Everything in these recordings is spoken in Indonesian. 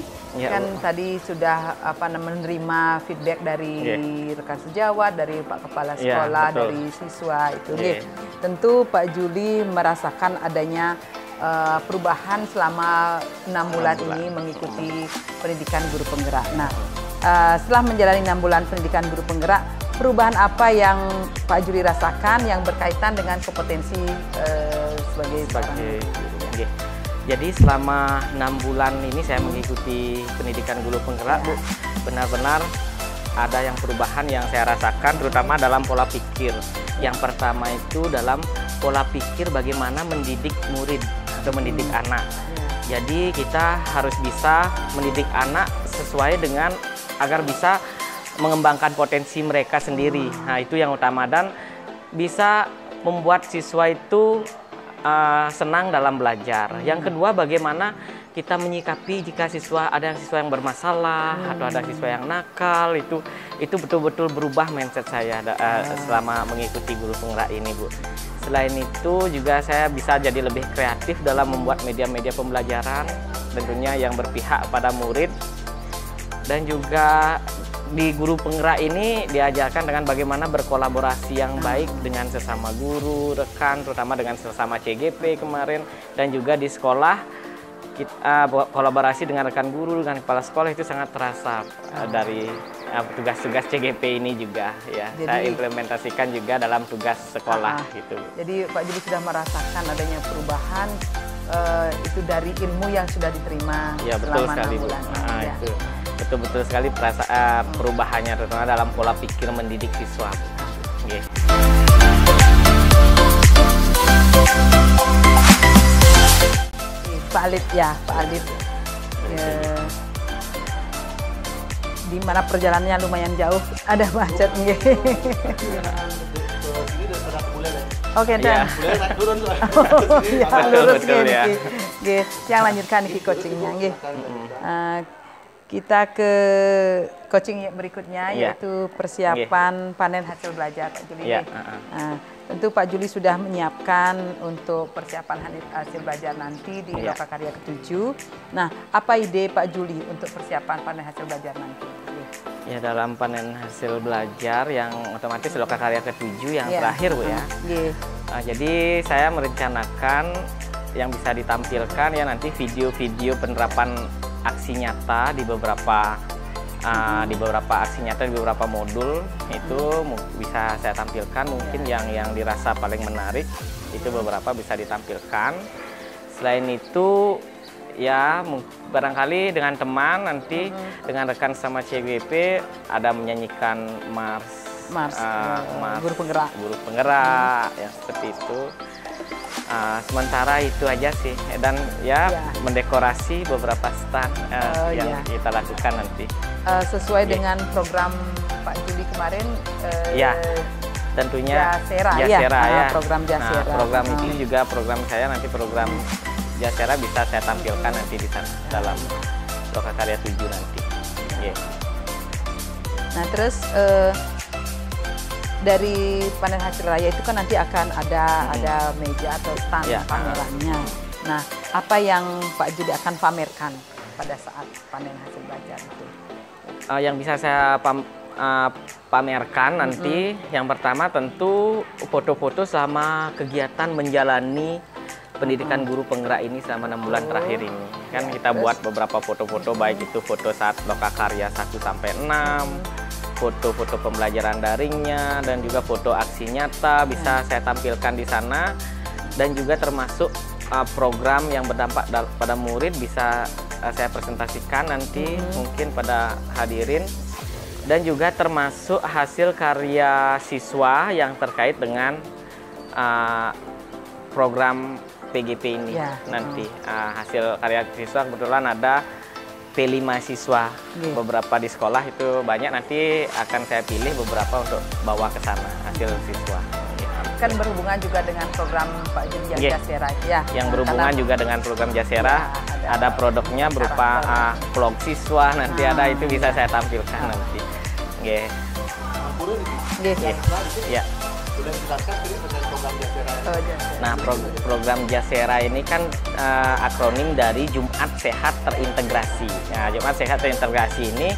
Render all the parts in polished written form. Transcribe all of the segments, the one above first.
Juli. Ya, Kan tadi sudah menerima feedback dari rekan sejawat, dari Pak Kepala Sekolah, dari siswa itu. Tentu Pak Juli merasakan adanya perubahan selama 6 bulan ini mengikuti pendidikan guru penggerak. Nah, setelah menjalani 6 bulan pendidikan guru penggerak, perubahan apa yang Pak Juli rasakan yang berkaitan dengan kompetensi sebagai guru? Jadi selama 6 bulan ini saya mengikuti pendidikan guru penggerak, Bu, benar-benar ada yang perubahan yang saya rasakan, terutama dalam pola pikir. Yang pertama itu dalam pola pikir bagaimana mendidik murid atau mendidik anak. Jadi kita harus bisa mendidik anak sesuai dengan agar bisa mengembangkan potensi mereka sendiri. Nah, itu yang utama, dan bisa membuat siswa itu senang dalam belajar. Yang kedua, bagaimana kita menyikapi jika ada siswa yang bermasalah atau ada siswa yang nakal, itu betul-betul berubah mindset saya selama mengikuti guru penggerak ini, Bu. Selain itu juga saya bisa jadi lebih kreatif dalam membuat media-media pembelajaran, tentunya yang berpihak pada murid. Dan juga di guru penggerak ini diajarkan dengan bagaimana berkolaborasi yang baik dengan sesama guru, rekan, terutama dengan sesama CGP kemarin. Dan juga di sekolah, kita kolaborasi dengan rekan guru, dengan kepala sekolah itu sangat terasa dari tugas-tugas CGP ini juga. Ya, jadi, saya implementasikan juga dalam tugas sekolah. Gitu. Jadi Pak Juli sudah merasakan adanya perubahan itu dari ilmu yang sudah diterima selama 6 bulan. Itu. Betul-betul sekali perubahannya, terutama dalam pola pikir mendidik siswa. Pak Alif, Pak Alif. Di mana perjalanannya lumayan jauh, ada macet nggih. Oke, lurus nggih. Yang lanjutkan iki coachingnya nggih. Kita ke coaching berikutnya, yaitu persiapan panen hasil belajar, Pak Juli. Tentu Pak Juli sudah menyiapkan untuk persiapan hasil belajar nanti di Lokakarya ke-7. Nah, apa ide Pak Juli untuk persiapan panen hasil belajar nanti? Ya, dalam panen hasil belajar yang otomatis Lokakarya ke-7 yang terakhir, Bu, ya. Jadi saya merencanakan yang bisa ditampilkan ya nanti video-video penerapan aksi nyata di beberapa aksi nyata di beberapa modul itu bisa saya tampilkan. Mungkin yang dirasa paling menarik itu beberapa bisa ditampilkan. Selain itu ya barangkali dengan teman nanti dengan rekan sama CGP ada menyanyikan mars guru penggerak ya, seperti itu. Sementara itu aja sih, dan mendekorasi beberapa stand yang kita lakukan nanti. Sesuai dengan program Pak Juli kemarin, tentunya Jasera, program Jasera. Program ini juga program saya, nanti program Jasera bisa saya tampilkan nanti di sana dalam Lokakarya 7 nanti. Nah, terus dari panen hasil raya itu kan nanti akan ada meja atau stand pamerannya. Nah, apa yang Pak Juli akan pamerkan pada saat panen hasil belajar itu? Yang bisa saya pamerkan nanti, yang pertama tentu foto-foto selama kegiatan menjalani pendidikan guru penggerak ini selama 6 bulan terakhir ini. Kan kita buat beberapa foto-foto, baik itu foto saat Lokakarya 1-6, foto-foto pembelajaran daringnya, dan juga foto aksi nyata bisa saya tampilkan di sana. Dan juga termasuk program yang berdampak pada murid bisa saya presentasikan nanti mungkin pada hadirin. Dan juga termasuk hasil karya siswa yang terkait dengan program PGP ini nanti. Hasil karya siswa kebetulan ada P5 siswa, beberapa di sekolah itu banyak, nanti akan saya pilih beberapa untuk bawa ke sana hasil siswa. Kan berhubungan juga dengan program Pak Juli Jasera yang berhubungan juga dengan program Jasera, ada produknya berupa vlog siswa nanti ada, itu bisa saya tampilkan nanti. boleh jelaskan ini dengan program Jasera? Nah, program Jasera ini kan akronim dari Jumat Sehat Terintegrasi. Nah, Jumat Sehat Terintegrasi ini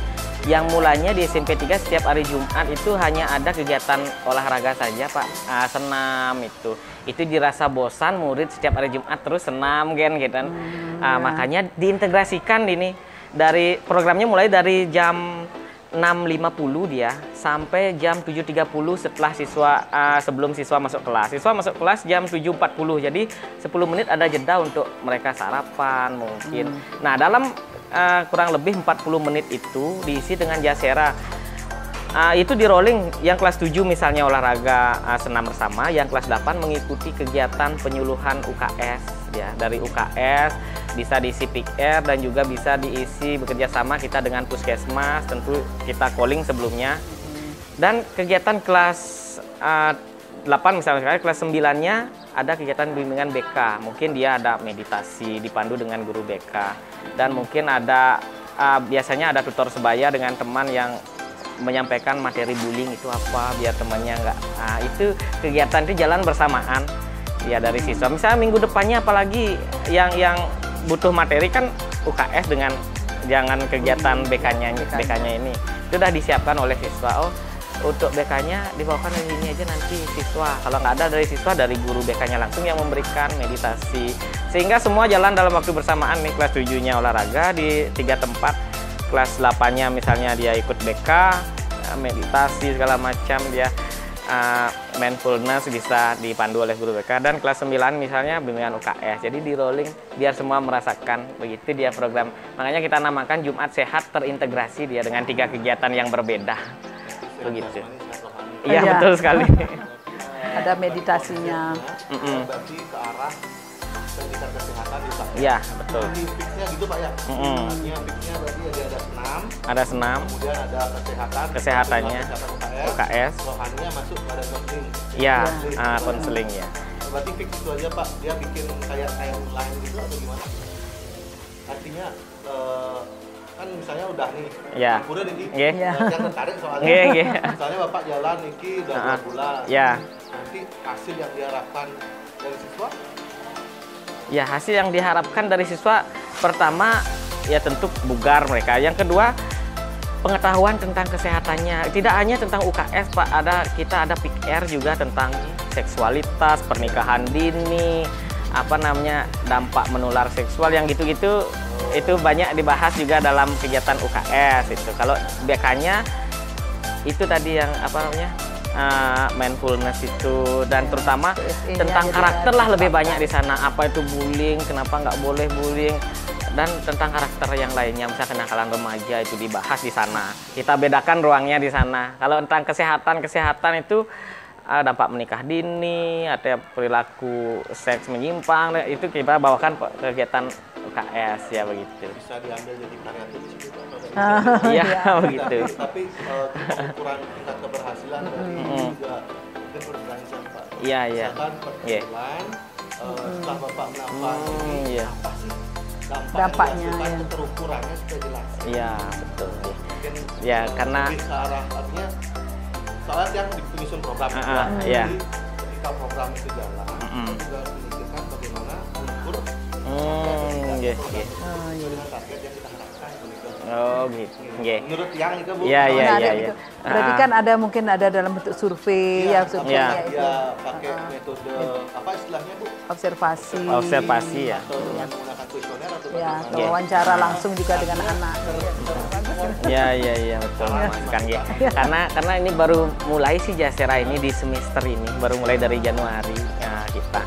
yang mulanya di SMP 3 setiap hari Jumat itu hanya ada kegiatan olahraga saja, Pak. Senam itu dirasa bosan murid setiap hari Jumat terus senam gitu kan. Makanya diintegrasikan ini dari programnya mulai dari jam 6.50 dia sampai jam 7.30 setelah sebelum siswa masuk kelas. Siswa masuk kelas jam 7.40. Jadi 10 menit ada jeda untuk mereka sarapan mungkin. Nah, dalam kurang lebih 40 menit itu diisi dengan Jasera. Itu di rolling yang kelas 7 misalnya olahraga senam bersama, yang kelas 8 mengikuti kegiatan penyuluhan UKS ya. Dari UKS bisa diisi PIKR dan juga bisa diisi bekerja sama kita dengan Puskesmas, tentu kita calling sebelumnya. Dan kegiatan kelas 8 misalnya, kelas 9-nya ada kegiatan bimbingan BK. Mungkin dia ada meditasi dipandu dengan guru BK. Dan mungkin ada biasanya ada tutor sebaya dengan teman yang menyampaikan materi bullying itu apa biar temannya nggak. Itu kegiatan itu jalan bersamaan ya dari siswa. Misalnya minggu depannya apalagi yang butuh materi kan UKS dengan jangan kegiatan BK-nya ini itu sudah disiapkan oleh siswa. Oh, untuk BK-nya dibawakan dari ini aja nanti siswa. Kalau nggak ada dari siswa, dari guru BK-nya langsung yang memberikan meditasi. Sehingga semua jalan dalam waktu bersamaan nih. Kelas 7-nya olahraga di 3 tempat. Kelas 8-nya misalnya dia ikut BK, meditasi segala macam, dia mindfulness bisa dipandu oleh guru BK. Dan kelas 9 misalnya bimbingan UKS. Jadi di rolling biar semua merasakan. Begitu dia program. Makanya kita namakan Jumat Sehat Terintegrasi dia dengan 3 kegiatan yang berbeda. Begitu. Iya, betul sekali. Ada meditasinya. Berarti ke arah pendidikan kesehatan di sana. Iya, betul. Di fixnya gitu Pak ya. Artinya fixnya berarti ada senam. Ada senam. Kemudian ada kesehatan. Kesehatannya. UKS. Rohaninya masuk pada konseling. Iya, konseling ya. Berarti fix itu aja Pak. Dia bikin kayak online gitu atau gimana? Artinya kan misalnya udah nih, ya. Udah nih, yang tertarik soalnya. Misalnya Bapak jalan niki udah 2 bulan, ya. Nanti hasil yang diharapkan dari siswa? Ya, hasil yang diharapkan dari siswa pertama ya tentu bugar mereka. Yang kedua pengetahuan tentang kesehatannya. Tidak hanya tentang UKS Pak, kita ada PIKR juga tentang seksualitas, pernikahan dini, dampak menular seksual yang gitu-gitu. Itu banyak dibahas juga dalam kegiatan UKS itu. Kalau BK-nya itu tadi yang mindfulness itu, dan terutama tentang karakter lah lebih banyak di sana. Apa itu bullying, kenapa nggak boleh bullying, dan tentang karakter yang lainnya, misalnya kenakalan remaja itu dibahas di sana. Kita bedakan ruangnya di sana. Kalau tentang kesehatan itu dampak menikah dini, ada perilaku seks menyimpang, itu kita bawakan kegiatan UKS ya begitu. Bisa diambil jadi variatif di situ Iya begitu. Tapi ukuran tingkat keberhasilan dari juga mungkin berbeda Pak. Iya. Misalkan perkenalan setelah Bapak melakukan apa sih dampaknya ya. Terukurannya supaya jelas. Iya betul. Mungkin ya karena ke arah artinya soalnya yang penyusun program itu jadi ketika program itu jalan juga memikirkan bagaimana mengukur dengan target yang kita harapkan. Oh gitu. Menurut yang itu Bu. Iya. Berarti kan mungkin ada dalam bentuk survei survei itu. Pakai metode apa istilahnya Bu? Observasi ya. Atau menggunakan kuesioner atau wawancara langsung juga dengan anak. Iya betul kan ya. Karena ini baru mulai sih Jasera ini di semester ini, baru mulai dari Januari kita.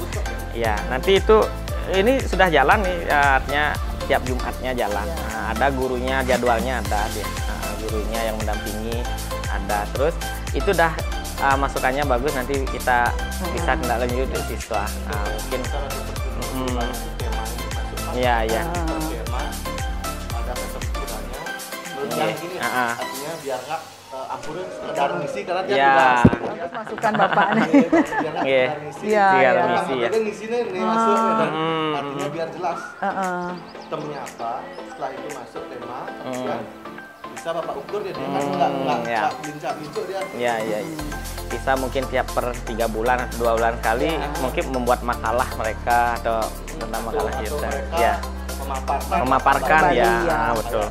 Ya, nanti itu ini sudah jalan nih, artinya tiap Jumatnya jalan. Ada gurunya, jadwalnya ada dia. Gurunya yang mendampingi ada. Terus itu udah masukannya bagus, nanti kita bisa tindak lanjut di siswa. Mungkin iya. Ada keseluruhannya. Artinya biar nggak ampunan sekedar misi karena dia juga masukan Bapak nih. Biar misi ya. Ngisi nih masuk dan artinya biar jelas. Temanya apa, setelah itu masuk tema dan bisa Bapak ukur ya, dia kan nggak bincang-bincang dia. Iya, iya. Bisa mungkin tiap per 3 bulan atau 2 bulan sekali mungkin membuat makalah mereka atau tentang makalah kita. Ya. Memaparkan ya, betul.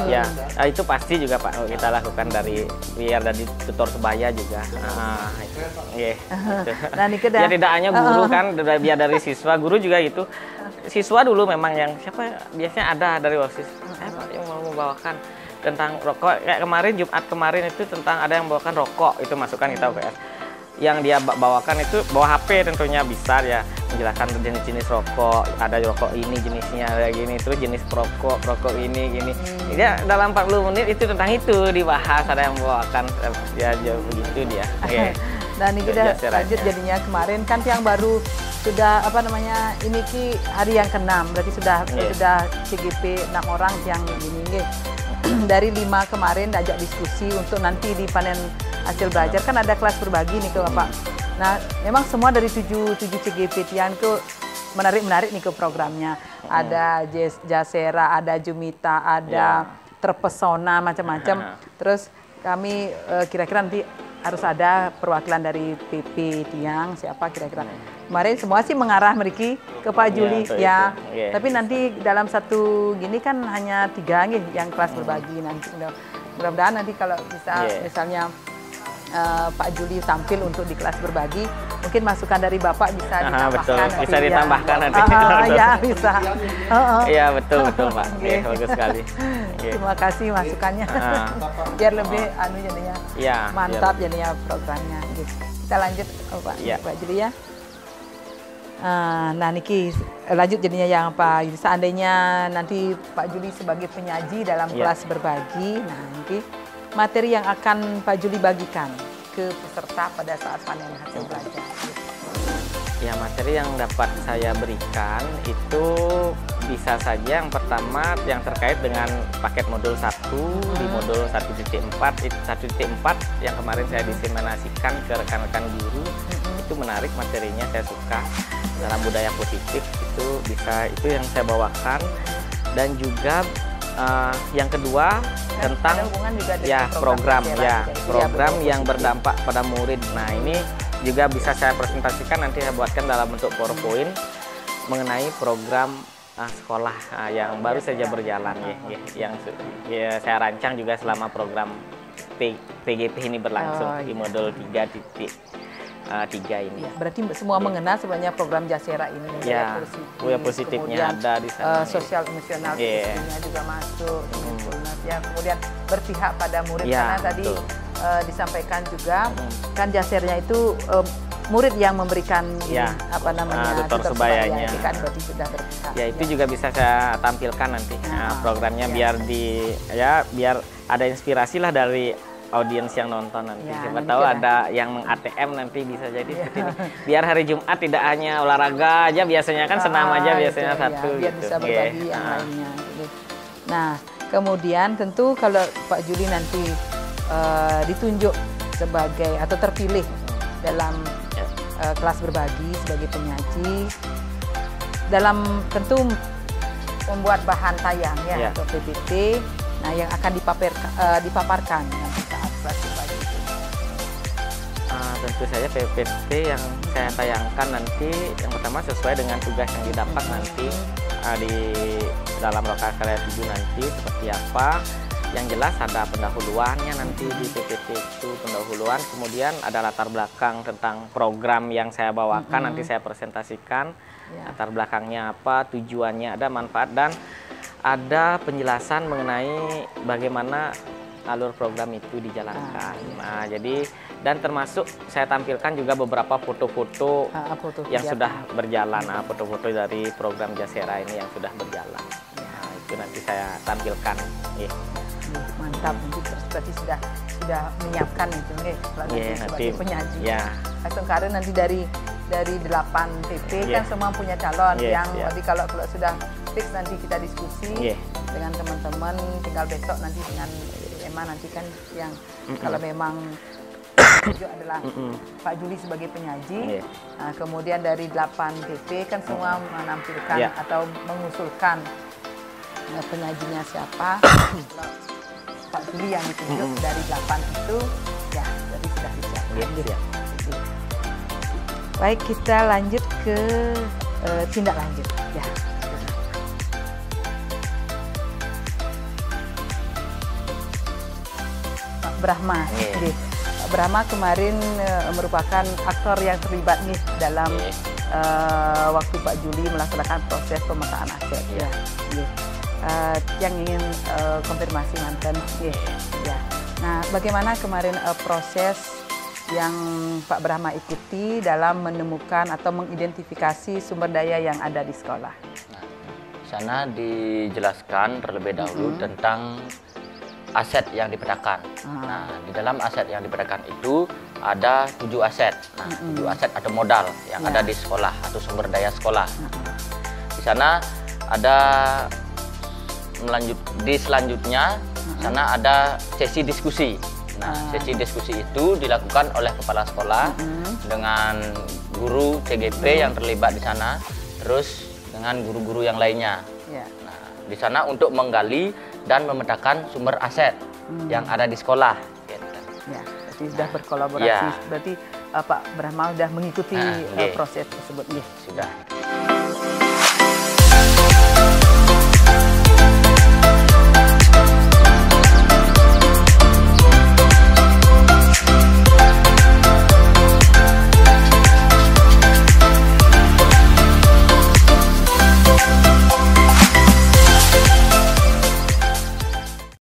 Ya, itu pasti juga Pak kita lakukan biar dari tutor sebaya juga. Iya. Ya tidak hanya guru kan, biar dari siswa, guru juga itu. Siswa dulu memang yang biasanya ada dari OSIS. Siapa yang mau membawakan tentang rokok? Kayak kemarin Jumat kemarin itu tentang ada yang membawakan rokok, itu masukan kita UPS. Yang dia bawakan itu bawa HP tentunya bisa ya menjelaskan jenis-jenis rokok, ada rokok ini jenisnya kayak gini, terus jenis rokok ini gini. Dia dalam 40 menit itu tentang itu dibahas, ada yang bawakan ya begitu dia. Okay. Dan ini kita lanjut jadinya kemarin kan yang baru sudah ini hari yang ke-6 berarti sudah CGP 6 orang yang ini dari 5 kemarin diajak diskusi untuk nanti di panen hasil belajar kan ada kelas berbagi nih ke Bapak. Nah, memang semua dari 7 CGP Tian ke menarik nih ke programnya. Ada Jasera, ada Jumita, ada Terpesona macam-macam. Terus kami kira-kira nanti harus ada perwakilan dari PP Tiang, siapa kira-kira. Kemarin semua sih mengarah meriki ke Pak Juli ya. Tapi nanti dalam satu gini kan hanya 3 nih yang kelas berbagi nanti. Mudah-mudahan nanti kalau bisa misalnya Pak Juli tampil untuk di kelas berbagi, mungkin masukan dari Bapak bisa ditambahkan. Betul, bisa ditambahkan nanti. Ya bisa. Iya betul Pak. Bagus sekali. Terima kasih masukannya. Biar lebih jadinya mantap jadinya programnya. Kita lanjut Pak Juli ya. Nah niki lanjut jadinya yang Pak Juli. Seandainya nanti Pak Juli sebagai penyaji dalam kelas berbagi, nah niki materi yang akan Pak Juli bagikan ke peserta pada saat panen hasil belajar. Ya, materi yang dapat saya berikan itu bisa saja yang pertama yang terkait dengan paket modul 1 di modul 1.4. 1.4 yang kemarin saya diseminasikan ke rekan-rekan guru. Itu menarik materinya, saya suka. Dalam budaya positif itu yang saya bawakan. Dan juga yang kedua tentang program yang berdampak pada murid. Nah, ini juga bisa saya presentasikan, nanti saya buatkan dalam bentuk PowerPoint mengenai program sekolah yang baru saja berjalan yang saya rancang juga selama program PGP ini berlangsung di modul 3.3 ini. Berarti semua mengenal sebenarnya program Jasera ini. Positifnya ada di sana. Sosial emosional juga masuk. Kemudian berpihak pada murid karena tadi disampaikan juga kan Jasernya itu murid yang memberikan tutor sebayanya. Kan berarti sudah berpihak. Ya itu juga bisa saya tampilkan nanti programnya biar ada inspirasi lah dari audiens yang nonton nanti. Siapa tahu ada yang meng-ATM nanti bisa jadi seperti ini. Biar hari Jumat tidak hanya olahraga aja, biasanya kan senam aja biasanya satu. Biar bisa berbagi yang lainnya. Nah, kemudian tentu kalau Pak Juli nanti ditunjuk sebagai atau terpilih dalam kelas berbagi sebagai penyaji, dalam tentu membuat bahan tayang atau PPT, nah yang akan dipaparkan nanti saat kelas berbagi itu. Tentu saja PPT yang saya tayangkan nanti yang pertama sesuai dengan tugas yang didapat nanti di dalam lokal karya 7 nanti seperti apa. Yang jelas ada pendahuluannya nanti di PPT itu, pendahuluan, kemudian ada latar belakang tentang program yang saya bawakan, nanti saya presentasikan latar belakangnya apa, tujuannya, ada manfaat, dan ada penjelasan mengenai bagaimana alur program itu dijalankan. Nah, jadi dan termasuk saya tampilkan juga beberapa foto-foto yang sudah berjalan, foto-foto dari program Jasera ini yang sudah berjalan. Nah, itu nanti saya tampilkan. Mantap, berarti sudah menyiapkan itu sebagai penyaji. Sengkara nanti dari 8 PP kan semua punya calon yang nanti kalau sudah fix nanti kita diskusi dengan teman-teman, tinggal besok nanti dengan Emma nanti kan yang kalau memang itu adalah Pak Juli sebagai penyaji. Nah, kemudian dari 8 PP kan semua menampilkan atau mengusulkan penyajinya siapa. Pak Juli yang ditunjuk dari 8 itu, ya jadi sudah disiapkan. Baik, kita lanjut ke tindak lanjut. Ya. Pak Brahma. Pak Brahma kemarin merupakan aktor yang terlibat nih dalam waktu Pak Juli melaksanakan proses pemetaan aset. Ya. Yang ingin konfirmasi mantan. Ya. Nah, bagaimana kemarin proses yang Pak Brahma ikuti dalam menemukan atau mengidentifikasi sumber daya yang ada di sekolah? Nah, di sana dijelaskan terlebih dahulu tentang aset yang dipetakan. Nah, di dalam aset yang dipetakan itu ada 7 aset. Nah, 7 aset atau modal yang ada di sekolah atau sumber daya sekolah. Di sana ada selanjutnya sana ada sesi diskusi. Nah, sesi diskusi itu dilakukan oleh kepala sekolah dengan guru CGP yang terlibat di sana, terus dengan guru-guru yang lainnya. Nah, di sana untuk menggali dan memetakan sumber aset yang ada di sekolah. Ya, jadi sudah berkolaborasi. Berarti Pak Brahma sudah mengikuti proses tersebut. Sudah.